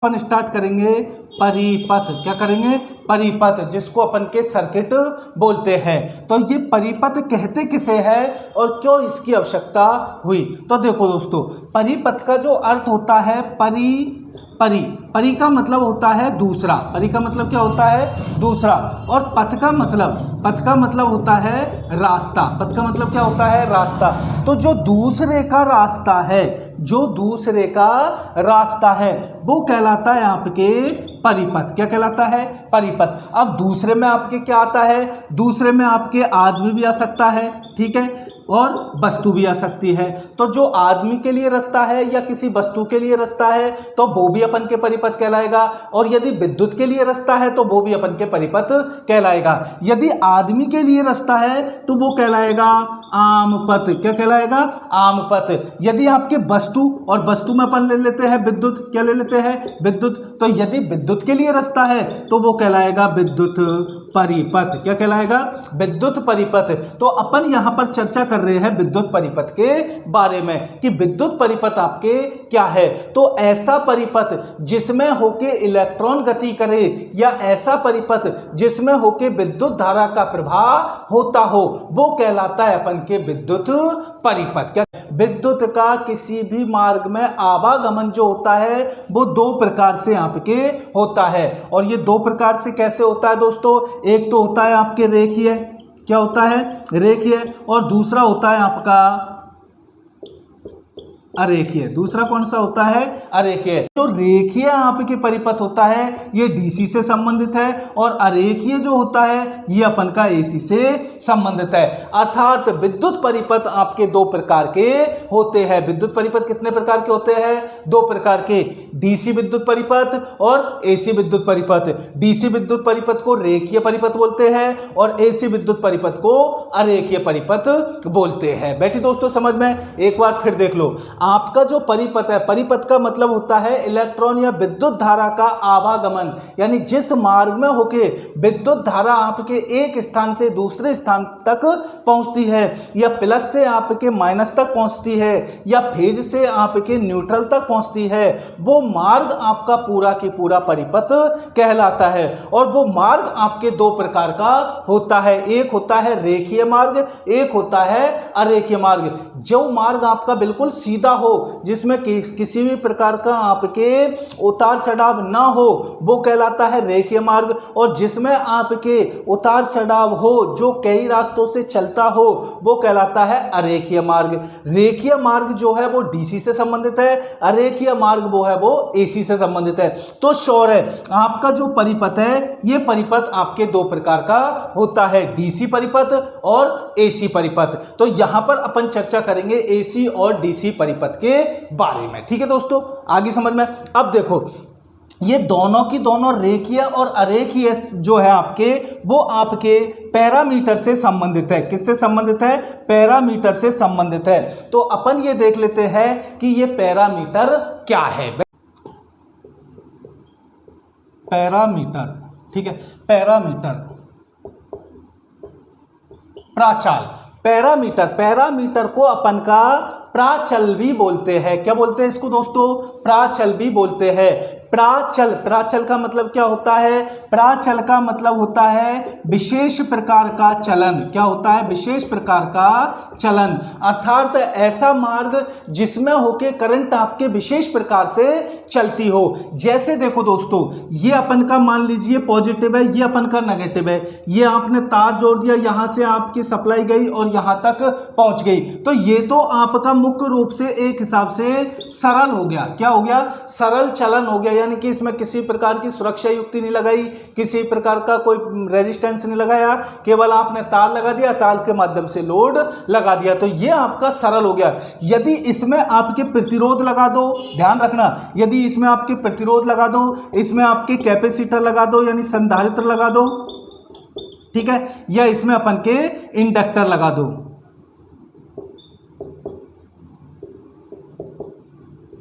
अपन start करेंगे परिपथ। क्या करेंगे? परिपथ, जिसको अपन के सर्किट बोलते हैं। तो ये परिपथ कहते किसे है और क्यों इसकी आवश्यकता हुई? तो देखो दोस्तों, परिपथ का जो अर्थ होता है परि का मतलब होता है दूसरा। परि का मतलब क्या होता है? दूसरा। और पथ का मतलब होता है रास्ता। पथ का मतलब क्या होता है? रास्ता। तो जो दूसरे का रास्ता है वो कहलाता है आपके परिपथ। क्या कहलाता है? परिपथ। अब दूसरे में आपके क्या आता है? दूसरे में आपके आदमी भी आ सकता है, ठीक है, और वस्तु भी आ सकती है। तो जो आदमी के लिए रास्ता है या किसी वस्तु के लिए रास्ता है तो वो भी अपन के परिपथ कहलाएगा। और यदि विद्युत के लिए रास्ता है तो वो भी अपन के परिपथ कहलाएगा। यदि आदमी के लिए रास्ता है तो वो कहलाएगा आम पथ। क्या कहलाएगा? आम पथ। यदि आपके वस्तु में अपन ले लेते हैं विद्युत। क्या ले लेते हैं? विद्युत। तो यदि विद्युत के लिए रास्ता है तो वो कहलाएगा विद्युत परिपथ। क्या कहलाएगा? विद्युत परिपथ। तो अपन यहां पर चर्चा कर रहे हैं विद्युत परिपथ के बारे में कि विद्युत परिपथ आपके क्या है। तो ऐसा परिपथ जिसमें होके इलेक्ट्रॉन गति करे या ऐसा परिपथ जिसमें होके विद्युत धारा का प्रवाह होता हो वो कहलाता है अपन के विद्युत परिपथ। क्या? विद्युत का किसी भी मार्ग में आवागमन जो होता है वो दो प्रकार से आपके होता है। और ये दो प्रकार से कैसे होता है दोस्तों? एक तो होता है आपके रेखीय। क्या होता है? रेखीय। और दूसरा होता है आपका अरेखीय। दूसरा कौन सा होता है? अरेखीय। तो रेखीय आपके परिपथ होता है ये डीसी से संबंधित है और अरेखीय जो होता है ये अपन का एसी से संबंधित है। अर्थात विद्युत परिपथ आपके दो प्रकार के होते हैं। विद्युत परिपथ कितने प्रकार के होते हैं? दो प्रकार के, डीसी विद्युत परिपथ और एसी विद्युत परिपथ। डीसी विद्युत परिपथ को रेखीय परिपथ बोलते हैं और एसी विद्युत परिपथ को अरेखीय परिपथ बोलते हैं। बैठी दोस्तों समझ में? एक बार फिर देख लो, आपका जो परिपथ है, परिपथ का मतलब होता है इलेक्ट्रॉन या विद्युत धारा का आवागमन। यानी जिस मार्ग में होके विद्युत धारा आपके एक स्थान से दूसरे स्थान तक पहुंचती है या प्लस से आपके माइनस तक पहुंचती है या फेज से आपके न्यूट्रल तक पहुंचती है, वो मार्ग आपका पूरा की पूरा परिपथ कहलाता है। और वो मार्ग आपके दो प्रकार का होता है, एक होता है रेखीय मार्ग, एक होता है अरेखीय मार्ग। जो मार्ग आपका बिल्कुल सीधा हो, जिसमें किसी भी प्रकार का आपके उतार चढ़ाव ना हो, वो कहलाता है रेखीय मार्ग। और जिसमें आपके उतार चढ़ाव हो, जो कई रास्तों से चलता हो, वो कहलाता है अरेखीय मार्ग। रेखीय मार्ग जो है वो डीसी से संबंधित है, अरेखीय मार्ग वो है वो एसी से संबंधित है। तो श्योर है आपका जो परिपथ है ये परिपथ आपके दो प्रकार का होता है, डीसी परिपथ और एसी परिपथ। तो यहां पर अपन चर्चा करेंगे एसी और डीसी परिपथ के बारे में। ठीक है दोस्तों, आगे समझ में। अब देखो, ये दोनों की दोनों रेखीय और अरेखीय जो है आपके, वो आपके पैरामीटर से संबंधित है। किससे संबंधित है? पैरामीटर से संबंधित है। तो अपन ये देख लेते हैं कि ये पैरामीटर क्या है। पैरामीटर, ठीक है, पैरामीटर, प्राचाल। पैरामीटर को अपन का प्राचल भी बोलते हैं। क्या बोलते हैं इसको दोस्तों? प्राचल भी बोलते हैं। प्राचल का मतलब क्या होता है? प्राचल का मतलब होता है विशेष प्रकार का चलन। क्या होता है? विशेष प्रकार का चलन। अर्थात ऐसा मार्ग जिसमें होके करंट आपके विशेष प्रकार से चलती हो। जैसे देखो दोस्तों, ये अपन का मान लीजिए पॉजिटिव है, ये अपन का नेगेटिव है। ये आपने तार जोड़ दिया, यहां से आपकी सप्लाई गई और यहां तक पहुंच गई। तो ये तो आपका मुख्य रूप से एक हिसाब से सरल हो गया। क्या हो गया? सरल चलन हो गया। यानी कि इसमें किसी प्रकार की सुरक्षा युक्ति नहीं लगाई, किसी प्रकार का कोई रेजिस्टेंस नहीं लगाया, केवल आपने तार लगा दिया, तार के माध्यम से लोड लगा दिया, तो ये आपका सरल हो गया। यदि इसमें आपके प्रतिरोध लगा दो, ध्यान रखना, यदि इसमें आपके प्रतिरोध लगा दो, इसमें आपके कैपेसिटर लगा दो यानी संधारित्र लगा दो, ठीक है, या इसमें अपन के इंडक्टर लगा दो,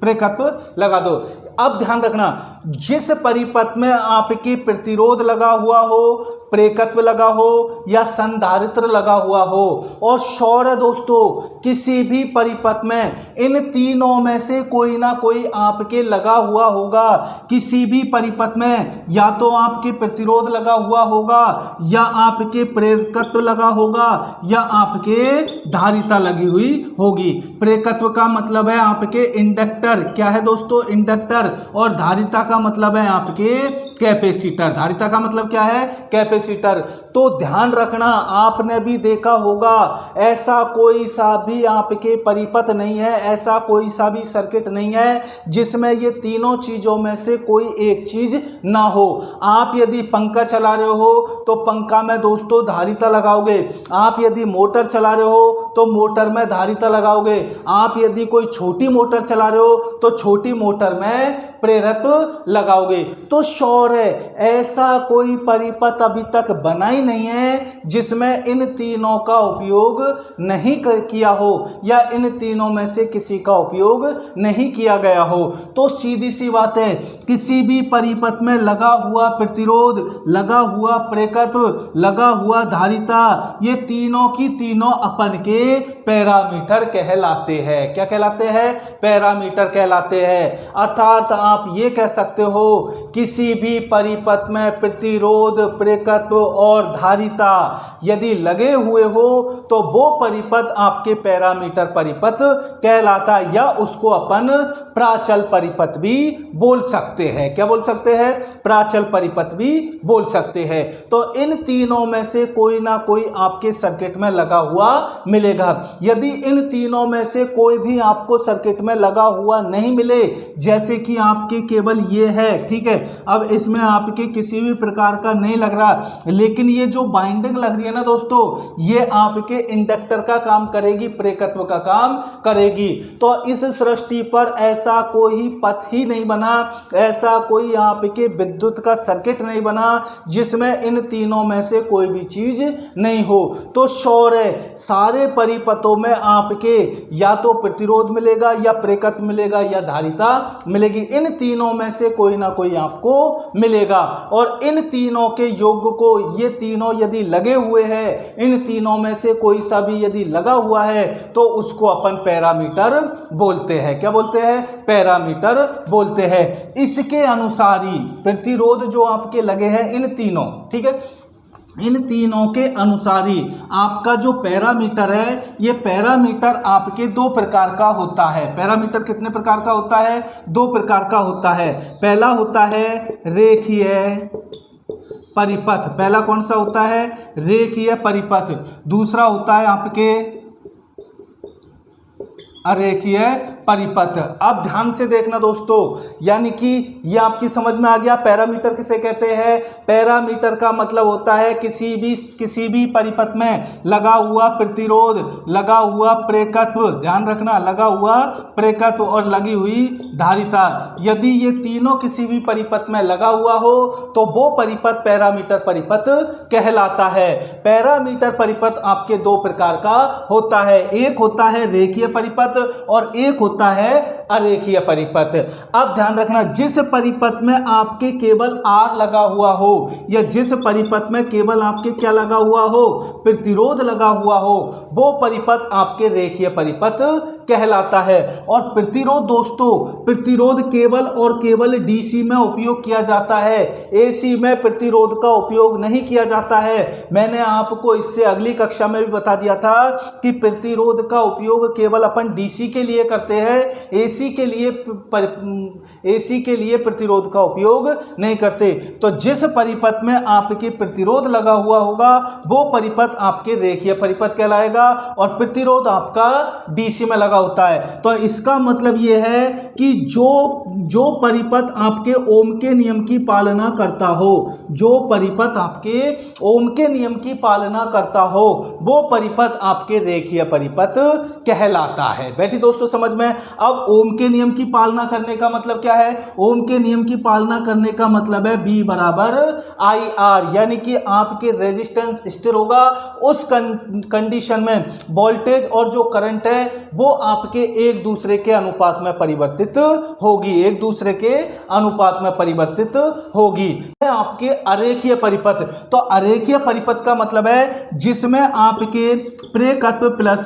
प्रेरकत्व लगा दो, अब ध्यान रखना, जिस परिपथ में आपके प्रतिरोध लगा हुआ हो, प्रेरकत्व लगा हो या संधारित्र लगा हुआ हो, और सौर दोस्तों किसी भी परिपथ में इन तीनों में से कोई ना कोई आपके लगा हुआ होगा। किसी भी परिपथ में या तो आपके प्रतिरोध लगा हुआ होगा, या आपके प्रेरकत्व लगा होगा, या आपके धारिता लगी हुई होगी। प्रेरकत्व का मतलब है आपके इंडक्टर, क्या है दोस्तों, इंडक्टर, और धारिता का मतलब है आपके कैपेसिटर। धारिता का मतलब क्या है, कैपेसिटर। तो ध्यान रखना, आपने भी देखा होगा ऐसा कोई सा भी आपके परिपथ नहीं है, ऐसा कोई सा भी सर्किट नहीं है जिसमें ये तीनों चीजों में से कोई एक चीज ना हो। आप यदि पंखा चला रहे हो तो पंखा में दोस्तों धारिता लगाओगे, आप यदि मोटर चला रहे हो तो मोटर में धारिता लगाओगे, आप यदि कोई छोटी मोटर चला रहे हो तो छोटी मोटर में प्रेरकत्व लगाओगे। तो सौर है, ऐसा कोई परिपथ अभी तक बना ही नहीं है जिसमें इन तीनों का उपयोग नहीं किया हो, या इन तीनों में से किसी का उपयोग नहीं किया गया हो। तो सीधी सी बात है, किसी भी परिपथ में लगा हुआ प्रतिरोध, लगा हुआ प्रेरकत्व, लगा हुआ धारिता, ये तीनों की तीनों अपन के पैरामीटर कहलाते हैं। क्या कहलाते हैं, पैरामीटर कहलाते हैं। अर्थात आप ये कह सकते हो किसी भी परिपथ में प्रतिरोध, प्रेरकत्व और धारिता यदि लगे हुए हो तो वो परिपथ आपके पैरामीटर परिपथ कहलाता है, या उसको अपन प्राचल परिपथ भी बोल सकते हैं। क्या बोल सकते हैं, प्राचल परिपथ भी बोल सकते हैं। तो इन तीनों में से कोई ना कोई आपके सर्किट में लगा हुआ मिलेगा। यदि इन तीनों में से कोई भी आपको सर्किट में लगा हुआ नहीं मिले, जैसे कि आपके केवल ये है, ठीक है, अब इसमें आपके किसी भी प्रकार का नहीं लग रहा, लेकिन ये जो बाइंडिंग लग रही है ना दोस्तों, ये आपके इंडक्टर का काम करेगी, प्रेरकत्व का काम करेगी। तो इस सृष्टि पर ऐसा कोई पथ ही नहीं बना, ऐसा कोई आपके विद्युत का सर्किट नहीं बना जिसमें इन तीनों में से कोई भी चीज नहीं हो। तो सौर है, सारे परिपथों में आपके या तो प्रतिरोध मिलेगा, या प्रेरकत्व मिलेगा, या धारिता मिलेगी। इन तीनों में से कोई ना कोई आपको मिलेगा, और इन तीनों के योग को, ये तीनों यदि लगे हुए हैं, इन तीनों में से कोई सा भी यदि लगा हुआ है तो उसको अपन पैरामीटर बोलते हैं। क्या बोलते हैं, पैरामीटर बोलते हैं। इसके अनुसार ही प्रतिरोध जो आपके लगे हैं इन तीनों, ठीक है, इन तीनों के अनुसार ही आपका जो पैरामीटर है, ये पैरामीटर आपके दो प्रकार का होता है। पैरामीटर कितने प्रकार का होता है, दो प्रकार का होता है। पहला होता है रेखीय परिपथ, पहला कौन सा होता है, रेखीय परिपथ। दूसरा होता है आपके अरेखीय परिपथ। अब ध्यान से देखना दोस्तों, यानी कि ये आपकी समझ में आ गया पैरामीटर किसे कहते हैं। पैरामीटर का मतलब होता है किसी भी परिपथ में लगा हुआ प्रतिरोध, लगा हुआ प्रेरकत्व, ध्यान रखना, लगा हुआ प्रेरकत्व और लगी हुई धारिता, यदि ये तीनों किसी भी परिपथ में लगा हुआ हो तो वो परिपथ पैरामीटर परिपथ कहलाता है। पैरामीटर परिपथ आपके दो प्रकार का होता है, एक होता है रेखीय परिपथ और एक होता है अरेखीय परिपथ। अब ध्यान रखना, जिस परिपथ में आपके केवल R लगा हुआ हो, या जिस परिपथ में केवल आपके क्या लगा हुआ हो, प्रतिरोध लगा हुआ हो, वो परिपथ आपके रेखीय परिपथ कहलाता है। और प्रतिरोध दोस्तों, प्रतिरोध केवल और केवल डीसी में उपयोग किया जाता है, एसी में प्रतिरोध का उपयोग नहीं किया जाता है। मैंने आपको इससे अगली कक्षा में भी बता दिया था कि प्रतिरोध का उपयोग केवल अपन डीसी के लिए करते हैं, एसी के लिए प्रतिरोध का उपयोग नहीं करते। तो जिस परिपथ में आपके प्रतिरोध लगा हुआ होगा वो परिपथ आपके रेखीय परिपथ कहलाएगा, और प्रतिरोध आपका डीसी में लगा होता है। तो इसका मतलब यह है कि जो परिपथ आपके ओम के नियम की पालना करता हो, जो परिपथ आपके ओम के नियम की पालना करता हो, वो परिपथ आपके रेखीय परिपथ कहलाता है। बैठी दोस्तों समझ में। अब ओम के नियम की पालना करने का मतलब क्या है? ओम के नियम की पालना करने का मतलब है B बराबर आई आर, यानी कि आपके रेजिस्टेंस स्थिर होगा। उस कंडीशन में वोल्टेज और जो करंट है वो आपके एक दूसरे के अनुपात में परिवर्तित होगी, एक दूसरे के अनुपात में परिवर्तित होगी। आपके अरेखीय परिपथ, तो अरेखीय परिपथ का मतलब है जिसमें आपके प्रेरकत्व प्लस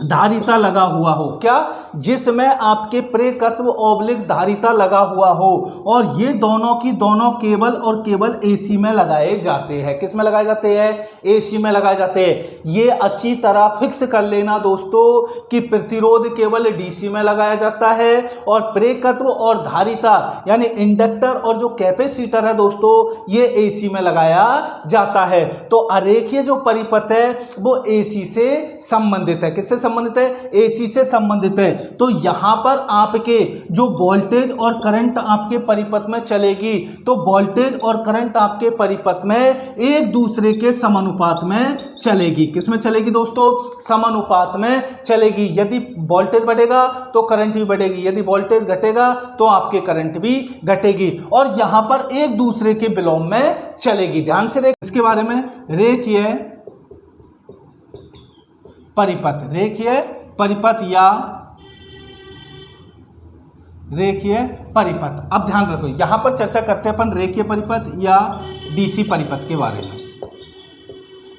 धारिता लगा हुआ हो। क्या? जिसमें आपके प्रेरकत्व ऑब्लिक धारिता लगा हुआ हो, और ये दोनों की दोनों केवल और केवल एसी में लगाए जाते हैं। किस में लगाए जाते हैं? एसी में लगाए जाते हैं। ये अच्छी तरह फिक्स कर लेना दोस्तों कि प्रतिरोध केवल डीसी में लगाया जाता है और प्रेरकत्व और धारिता यानी इंडक्टर और जो कैपेसिटर है दोस्तों ये एसी में लगाया जाता है। तो अरेखीय जो परिपथ है वो एसी से संबंधित है। किससे संबंधित है? एसी से संबंधित है। तो यहां पर आपके जो वोल्टेज और करंट आपके परिपथ में चलेगी, तो वोल्टेज और करंट आपके परिपथ में एक दूसरे के समानुपात में चलेगी। किस में चलेगी दोस्तों? समानुपात में चलेगी। यदि वोल्टेज बढ़ेगा तो करंट भी बढ़ेगी, यदि वोल्टेज घटेगा तो आपके करंट भी घटेगी, और यहां पर एक दूसरे के विलोम में चलेगी। ध्यान से देख इसके बारे में। रेखीय परिपथ, रेखीय परिपथ या रेखीय परिपथ। अब ध्यान रखो, यहां पर चर्चा करते हैं अपन रेखीय परिपथ या डीसी परिपथ के बारे में।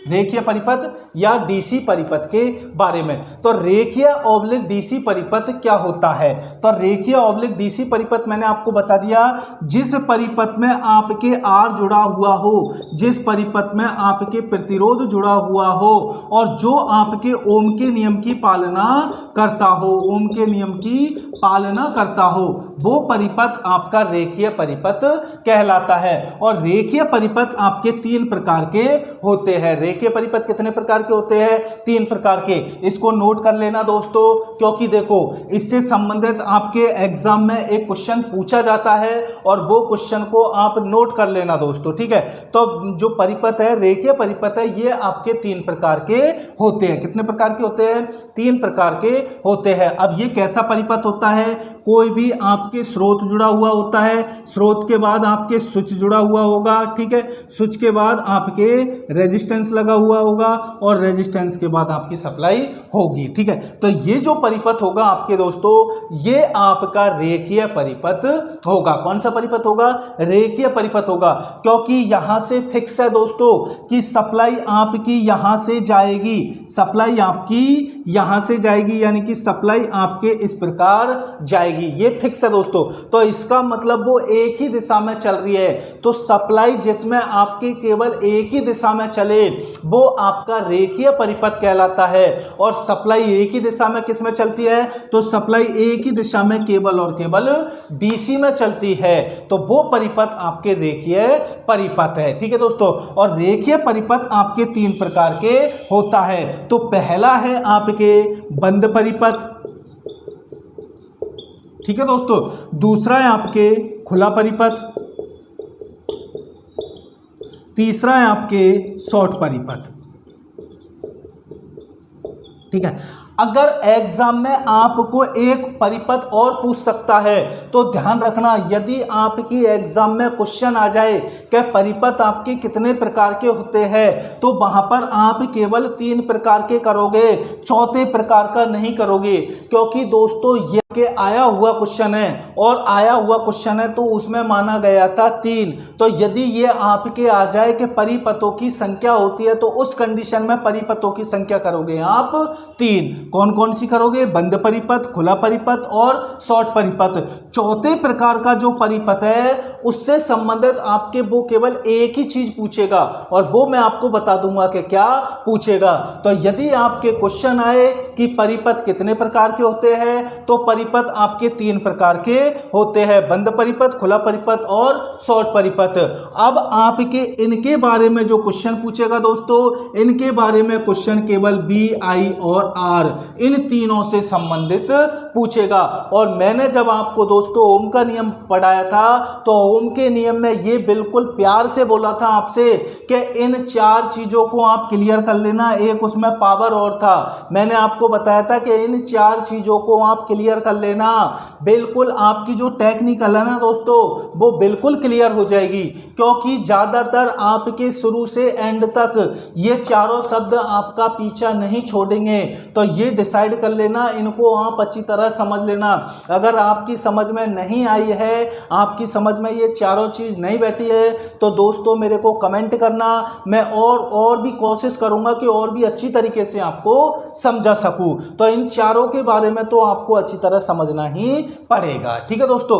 रेखीय परिपथ या डीसी परिपथ के बारे में। तो रेखीय ऑब्लिक डीसी परिपथ क्या होता है? तो रेखीय ऑब्लिक डीसी परिपथ मैंने आपको बता दिया, जिस परिपथ में आपके आर जुड़ा हुआ हो, जिस परिपथ में आपके प्रतिरोध जुड़ा हुआ हो और जो आपके ओम के नियम की पालना करता हो, ओम के नियम की पालना करता हो, वो परिपथ आपका रेखीय परिपथ कहलाता है। और रेखीय परिपथ आपके तीन प्रकार के होते हैं। रेखीय परिपथ कितने प्रकार के होते हैं? तीन प्रकार के। इसको नोट कर लेना दोस्तों, क्योंकि देखो इससे संबंधित आपके एग्जाम में एक क्वेश्चन पूछा जाता है और वो क्वेश्चन को आप नोट कर लेना दोस्तों, ठीक है। तो जो परिपथ है, रेखीय परिपथ है, ये आपके तीन प्रकार के होते हैं। कितने प्रकार के होते हैं? तीन प्रकार के होते हैं। अब ये कैसा परिपथ होता है? कोई भी आपके स्रोत जुड़ा हुआ होता है, स्रोत के बाद आपके स्विच जुड़ा हुआ होगा, ठीक है, स्विच के बाद आपके रेजिस्टेंस लगा हुआ होगा और रेजिस्टेंस के बाद आपकी सप्लाई होगी, ठीक है। तो ये जो परिपथ होगा आपके दोस्तों, ये आपका रेखीय परिपथ होगा। कौन सा परिपथ होगा? रेखीय परिपथ होगा, क्योंकि यहां से फिक्स है दोस्तों कि सप्लाई आपकी यहां से जाएगी, सप्लाई आपकी यहां से जाएगी, यानी कि सप्लाई आपके इस प्रकार जाएगी, ये फिक्स है दोस्तों। तो इसका मतलब वो एक ही दिशा में चल रही है। तो सप्लाई जिसमें आपकी केवल एक ही दिशा में चले वो आपका रेखीय परिपथ कहलाता है। और सप्लाई एक ही दिशा में किस में चलती है? तो सप्लाई एक ही दिशा में केवल और केवल डीसी में चलती है, तो वो परिपथ आपके रेखीय परिपथ है, ठीक है दोस्तों। और रेखीय परिपथ आपके तीन प्रकार के होता है। तो पहला है आपके बंद परिपथ, ठीक है दोस्तों। दूसरा है आपके खुला परिपथ, तीसरा है आपके शॉर्ट परिपथ, ठीक है। अगर एग्जाम में आपको एक परिपथ और पूछ सकता है तो ध्यान रखना, यदि आपकी एग्जाम में क्वेश्चन आ जाए कि परिपथ आपके कितने प्रकार के होते हैं, तो वहां पर आप केवल तीन प्रकार के करोगे, चौथे प्रकार का नहीं करोगे, क्योंकि दोस्तों ये के आया हुआ क्वेश्चन है और आया हुआ क्वेश्चन है तो उसमें माना गया था तीन। तो यदि ये आपके आ जाए कि परिपथों की संख्या होती है तो उस कंडीशन में परिपथों की संख्या करोगे आप तीन। कौन कौन सी करोगे? बंद परिपथ, खुला परिपथ और शॉर्ट परिपथ। चौथे प्रकार का जो परिपथ है उससे संबंधित आपके वो केवल एक ही चीज पूछेगा और वो मैं आपको बता दूंगा कि क्या पूछेगा। तो यदि आपके क्वेश्चन आए कि परिपथ कितने प्रकार के होते हैं तो परिपथ आपके तीन प्रकार के होते हैं, बंद परिपथ, खुला परिपथ और शॉर्ट परिपथ। अब आपके इनके बारे में जो क्वेश्चन पूछेगा दोस्तों, इनके बारे में क्वेश्चन केवल बी, आई और आर इन तीनों से संबंधित पूछेगा। और मैंने जब आपको दोस्तों ओम का नियम पढ़ाया था तो ओम के नियम में ये बिल्कुल प्यार से बोला था आपसे कि इन 4 चीज़ों को आप क्लियर कर लेना। एक उसमें पावर और था, मैंने आपको बताया था कि इन 4 चीज़ों को आप क्लियर कर लेना, बिल्कुल आपकी जो टेक्निकल है ना दोस्तों वो बिल्कुल क्लियर हो जाएगी। क्योंकि ज़्यादातर आपके शुरू से एंड तक ये चारों शब्द आपका पीछा नहीं छोड़ेंगे। तो ये डिसाइड कर लेना, इनको आप अच्छी तरह समझ लेना। अगर आपकी समझ में नहीं आई है, आपकी समझ में ये चारों चीज़ नहीं बैठी है तो दोस्तों मेरे को कमेंट करना, मैं और भी कोशिश करूंगा कि और भी अच्छी तरीके से आपको समझा सकूं। तो इन चारों के बारे में तो आपको अच्छी तरह समझना ही पड़ेगा। ठीक है दोस्तों।